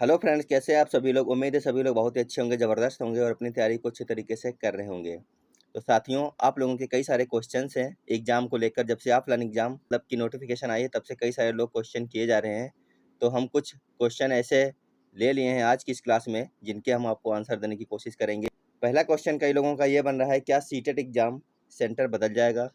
Hello friends, कैसे हैं आप सभी लोग। उम्मीद है सभी लोग बहुत ही अच्छे होंगे, ज़बरदस्त होंगे और अपनी तैयारी को अच्छे तरीके से कर रहे होंगे। तो साथियों, आप लोगों के कई सारे क्वेश्चंस हैं एग्ज़ाम को लेकर। जब से ऑफलाइन एग्ज़ाम मतलब की नोटिफिकेशन आई है तब से कई सारे लोग क्वेश्चन किए जा रहे हैं। तो हम कुछ क्वेश्चन ऐसे ले लिए हैं आज की इस क्लास में जिनके हम आपको आंसर देने की कोशिश करेंगे। पहला क्वेश्चन कई लोगों का ये बन रहा है, क्या सीटेट एग्ज़ाम सेंटर बदल जाएगा।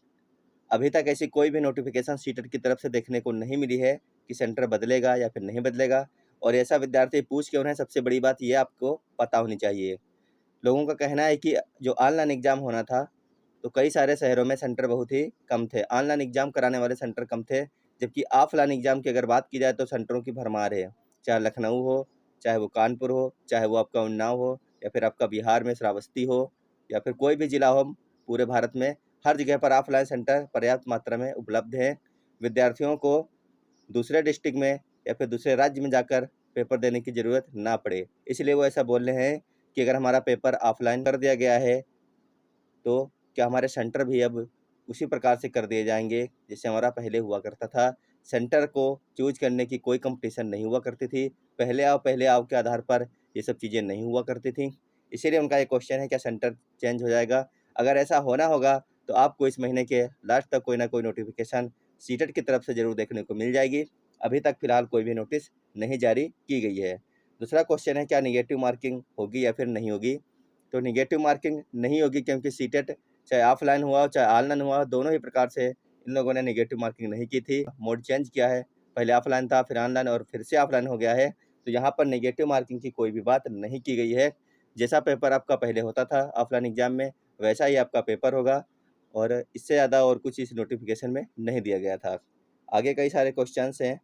अभी तक ऐसी कोई भी नोटिफिकेशन सीटेट की तरफ से देखने को नहीं मिली है कि सेंटर बदलेगा या फिर नहीं बदलेगा। और ऐसा विद्यार्थी पूछ क्यों रहे हैं, सबसे बड़ी बात ये आपको पता होनी चाहिए। लोगों का कहना है कि जो ऑनलाइन एग्ज़ाम होना था, तो कई सारे शहरों में सेंटर बहुत ही कम थे। ऑनलाइन एग्ज़ाम कराने वाले सेंटर कम थे, जबकि ऑफलाइन एग्ज़ाम की अगर बात की जाए तो सेंटरों की भरमार है। चाहे लखनऊ हो, चाहे वो कानपुर हो, चाहे वो आपका उन्नाव हो, या फिर आपका बिहार में श्रावस्ती हो, या फिर कोई भी ज़िला हो पूरे भारत में, हर जगह पर ऑफलाइन सेंटर पर्याप्त मात्रा में उपलब्ध हैं। विद्यार्थियों को दूसरे डिस्ट्रिक्ट में या फिर दूसरे राज्य में जाकर पेपर देने की ज़रूरत ना पड़े। इसलिए वो ऐसा बोल रहे हैं कि अगर हमारा पेपर ऑफलाइन कर दिया गया है, तो क्या हमारे सेंटर भी अब उसी प्रकार से कर दिए जाएँगे जैसे हमारा पहले हुआ करता था। सेंटर को चूज़ करने की कोई कॉम्पिटिशन नहीं हुआ करती थी। पहले आओ के आधार पर ये सब चीज़ें नहीं हुआ करती थीं। इसीलिए उनका ये क्वेश्चन है, क्या सेंटर चेंज हो जाएगा? अगर ऐसा होना होगा तो आपको इस महीने के लास्ट तक कोई ना कोई नोटिफ़िकेशन सीटेट की तरफ से ज़रूर देखने को मिल जाएगी। अभी तक फ़िलहाल कोई भी नोटिस नहीं जारी की गई है। दूसरा क्वेश्चन है, क्या नेगेटिव मार्किंग होगी या फिर नहीं होगी? तो नेगेटिव मार्किंग नहीं होगी, क्योंकि सीटेट चाहे ऑफलाइन हुआ हो चाहे ऑनलाइन हुआ हो, दोनों ही प्रकार से इन लोगों ने नेगेटिव मार्किंग नहीं की थी। मोड चेंज किया है, पहले ऑफलाइन था, फिर ऑनलाइन और फिर से ऑफलाइन हो गया है। तो यहाँ पर नेगेटिव मार्किंग की कोई भी बात नहीं की गई है। जैसा पेपर आपका पहले होता था ऑफलाइन एग्जाम में, वैसा ही आपका पेपर होगा और इससे ज़्यादा और कुछ इस नोटिफिकेशन में नहीं दिया गया था। आगे कई सारे क्वेश्चंस हैं।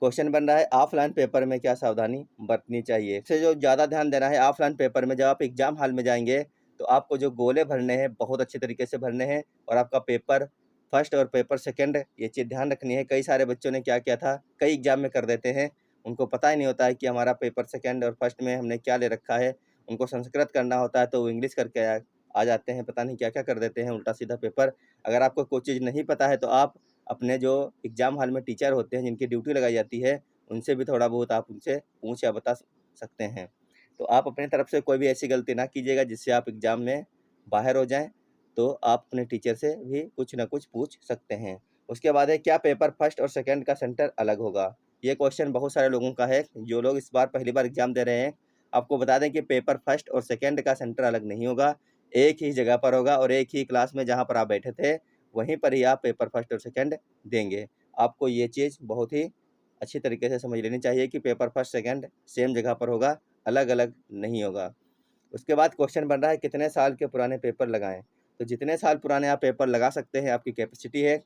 क्वेश्चन बन रहा है, ऑफलाइन पेपर में क्या सावधानी बरतनी चाहिए। इससे जो ज़्यादा ध्यान देना है, ऑफलाइन पेपर में जब आप एग्जाम हॉल में जाएंगे तो आपको जो गोले भरने हैं बहुत अच्छे तरीके से भरने हैं, और आपका पेपर फर्स्ट और पेपर सेकंड ये चीज़ ध्यान रखनी है। कई सारे बच्चों ने क्या किया था, कई एग्जाम में कर देते हैं, उनको पता ही नहीं होता है कि हमारा पेपर सेकंड और फर्स्ट में हमने क्या ले रखा है। उनको संस्कृत करना होता है तो वो इंग्लिश करके आ जाते हैं, पता नहीं क्या क्या कर देते हैं उल्टा सीधा पेपर। अगर आपको कोई चीज़ नहीं पता है तो आप अपने जो एग्ज़ाम हॉल में टीचर होते हैं जिनकी ड्यूटी लगाई जाती है, उनसे भी थोड़ा बहुत आप उनसे पूछ या बता सकते हैं। तो आप अपनी तरफ से कोई भी ऐसी गलती ना कीजिएगा जिससे आप एग्ज़ाम में बाहर हो जाएँ, तो आप अपने टीचर से भी कुछ ना कुछ पूछ सकते हैं। उसके बाद है, क्या पेपर फर्स्ट और सेकंड का सेंटर अलग होगा? ये क्वेश्चन बहुत सारे लोगों का है, जो लोग इस बार पहली बार एग्ज़ाम दे रहे हैं। आपको बता दें कि पेपर फर्स्ट और सेकंड का सेंटर अलग नहीं होगा, एक ही जगह पर होगा और एक ही क्लास में जहाँ पर आप बैठे थे, वहीं पर ही आप पेपर फर्स्ट और सेकंड देंगे। आपको ये चीज़ बहुत ही अच्छी तरीके से समझ लेनी चाहिए कि पेपर फर्स्ट सेकंड सेम जगह पर होगा, अलग-अलग नहीं होगा। उसके बाद क्वेश्चन बन रहा है, कितने साल के पुराने पेपर लगाएँ? तो जितने साल पुराने आप पेपर लगा सकते हैं, आपकी कैपेसिटी है,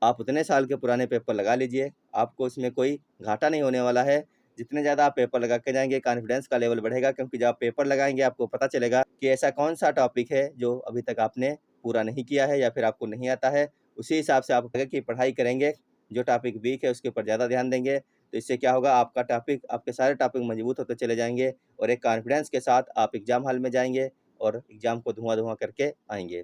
आप उतने साल के पुराने पेपर लगा लीजिए। आपको इसमें कोई घाटा नहीं होने वाला है। जितने ज़्यादा आप पेपर लगा के जाएँगे, कॉन्फिडेंस का लेवल बढ़ेगा, क्योंकि जब आप पेपर लगाएँगे आपको पता चलेगा कि ऐसा कौन-सा टॉपिक है जो अभी तक आपने पूरा नहीं किया है या फिर आपको नहीं आता है। उसी हिसाब से आप आगे की पढ़ाई करेंगे। जो टॉपिक वीक है उसके ऊपर ज़्यादा ध्यान देंगे, तो इससे क्या होगा, आपका टॉपिक आपके सारे टॉपिक मजबूत होते चले जाएँगे और एक कॉन्फिडेंस के साथ आप एग्ज़ाम हॉल में जाएँगे और एग्ज़ाम को धुआँ-धुआँ करके आएँगे।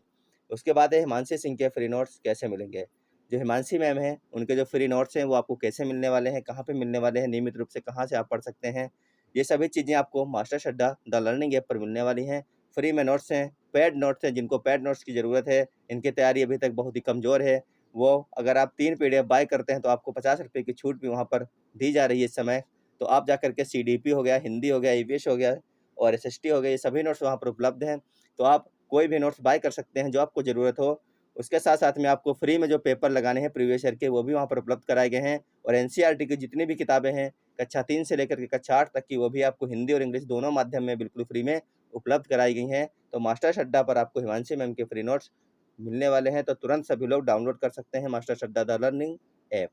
उसके बाद है, हिमांशी सिंह के फ्री नोट्स कैसे मिलेंगे? जो हिमांशी मैम हैं, उनके जो फ्री नोट्स हैं वो आपको कैसे मिलने वाले हैं, कहाँ पे मिलने वाले हैं, नियमित रूप से कहाँ से आप पढ़ सकते हैं, ये सभी चीज़ें आपको मास्टर्स अड्डा द लर्निंग ऐप पर मिलने वाली हैं। फ्री में नोट्स हैं, पेड नोट्स हैं, जिनको पेड नोट्स की ज़रूरत है, इनकी तैयारी अभी तक बहुत ही कमज़ोर है, वो अगर आप 3 पीडीएफ बाय करते हैं तो आपको ₹50 की छूट भी वहाँ पर दी जा रही है इस समय। तो आप जाकर के सीडीपी हो गया, हिंदी हो गया, ईवीएस हो गया और एसएसटी हो गया, ये सभी नोट्स वहाँ पर उपलब्ध हैं। तो आप कोई भी नोट्स बाय कर सकते हैं जो आपको ज़रूरत हो। उसके साथ-साथ में आपको फ्री में जो पेपर लगाने हैं प्रीवियस ईयर के, वो भी वहाँ पर उपलब्ध कराए गए हैं, और एनसीईआरटी की जितनी भी किताबें हैं, कक्षा 3 से लेकर के कक्षा 8 तक की, वो भी आपको हिंदी और इंग्लिश दोनों माध्यम में बिल्कुल फ्री में उपलब्ध कराई गई हैं। तो मास्टर्स अड्डा पर आपको हिमांशी मैम के फ्री नोट्स मिलने वाले हैं, तो तुरंत सभी लोग डाउनलोड कर सकते हैं मास्टर्स अड्डा द लर्निंग ऐप।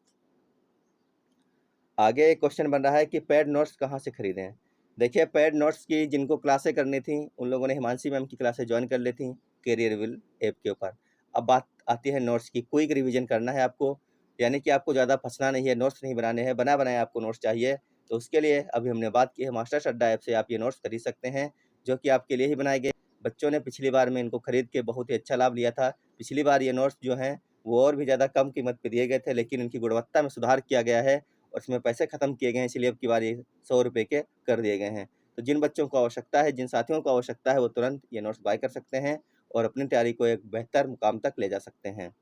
आगे एक क्वेश्चन बन रहा है कि पेड नोट्स कहाँ से खरीदें? देखिए, पेड नोट्स की जिनको क्लासें करनी थी, उन लोगों ने हिमांशी मैम की क्लासें जॉइन कर ली थी करियरविल ऐप के ऊपर। अब बात आती है नोट्स की। क्विक रिवीजन करना है आपको, यानी कि आपको ज़्यादा फँसना नहीं है, नोट्स नहीं बनाने हैं, बना-बनाए आपको नोट्स चाहिए। तो उसके लिए अभी हमने बात की है, मास्टर्स अड्डा ऐप से आप ये नोट्स खरीद सकते हैं, जो कि आपके लिए ही बनाए गए। बच्चों ने पिछली बार में इनको खरीद के बहुत ही अच्छा लाभ लिया था। पिछली बार ये नोट्स जो हैं, वो और भी ज़्यादा कम कीमत पे दिए गए थे, लेकिन इनकी गुणवत्ता में सुधार किया गया है और इसमें पैसे ख़त्म किए गए हैं, इसलिए अब की बार ये 100 रुपये के कर दिए गए हैं। तो जिन बच्चों को आवश्यकता है, जिन साथियों को आवश्यकता है, वो तुरंत ये नोट्स बाय कर सकते हैं और अपनी तैयारी को एक बेहतर मुकाम तक ले जा सकते हैं।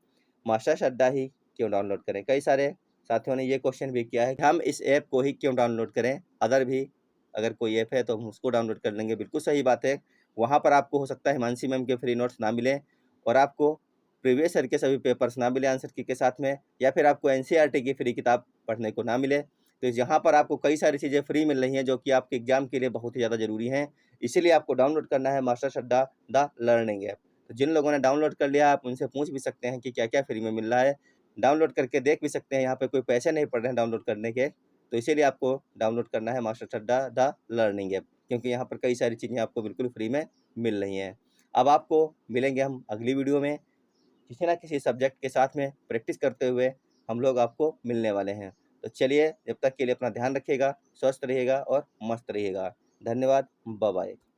मास्टर्स अड्डा ही क्यों डाउनलोड करें? कई सारे साथियों ने ये क्वेश्चन भी किया है कि हम इस ऐप को ही क्यों डाउनलोड करें? अदर भी अगर कोई ऐप है तो हम उसको डाउनलोड कर लेंगे। बिल्कुल सही बात है। वहाँ पर आपको हो सकता है हिमांशी मैम के फ्री नोट्स ना मिलें और आपको प्रीवियस ईयर के सभी पेपर्स ना मिले आंसर की के साथ में, या फिर आपको एनसीईआरटी की फ्री किताब पढ़ने को ना मिले। तो यहाँ पर आपको कई सारी चीज़ें फ्री मिल रही हैं जो कि आपके एग्जाम के लिए बहुत ही ज़्यादा ज़रूरी हैं। इसीलिए आपको डाउनलोड करना है मास्टर्स अड्डा द लर्निंग ऐप। तो जिन लोगों ने डाउनलोड कर लिया, आप उनसे पूछ भी सकते हैं कि क्या-क्या फ्री में मिल रहा है। डाउनलोड करके देख भी सकते हैं, यहाँ पे कोई पैसे नहीं पड़ रहे हैं डाउनलोड करने के। तो इसीलिए आपको डाउनलोड करना है मास्टर्स अड्डा द लर्निंग ऐप, क्योंकि यहाँ पर कई सारी चीज़ें आपको बिल्कुल फ्री में मिल रही हैं। अब आपको मिलेंगे हम अगली वीडियो में किसी न किसी सब्जेक्ट के साथ में प्रैक्टिस करते हुए हम लोग आपको मिलने वाले हैं। तो चलिए, जब तक के लिए अपना ध्यान रखिएगा, स्वस्थ रहिएगा और मस्त रहिएगा। धन्यवाद, बाय बाय।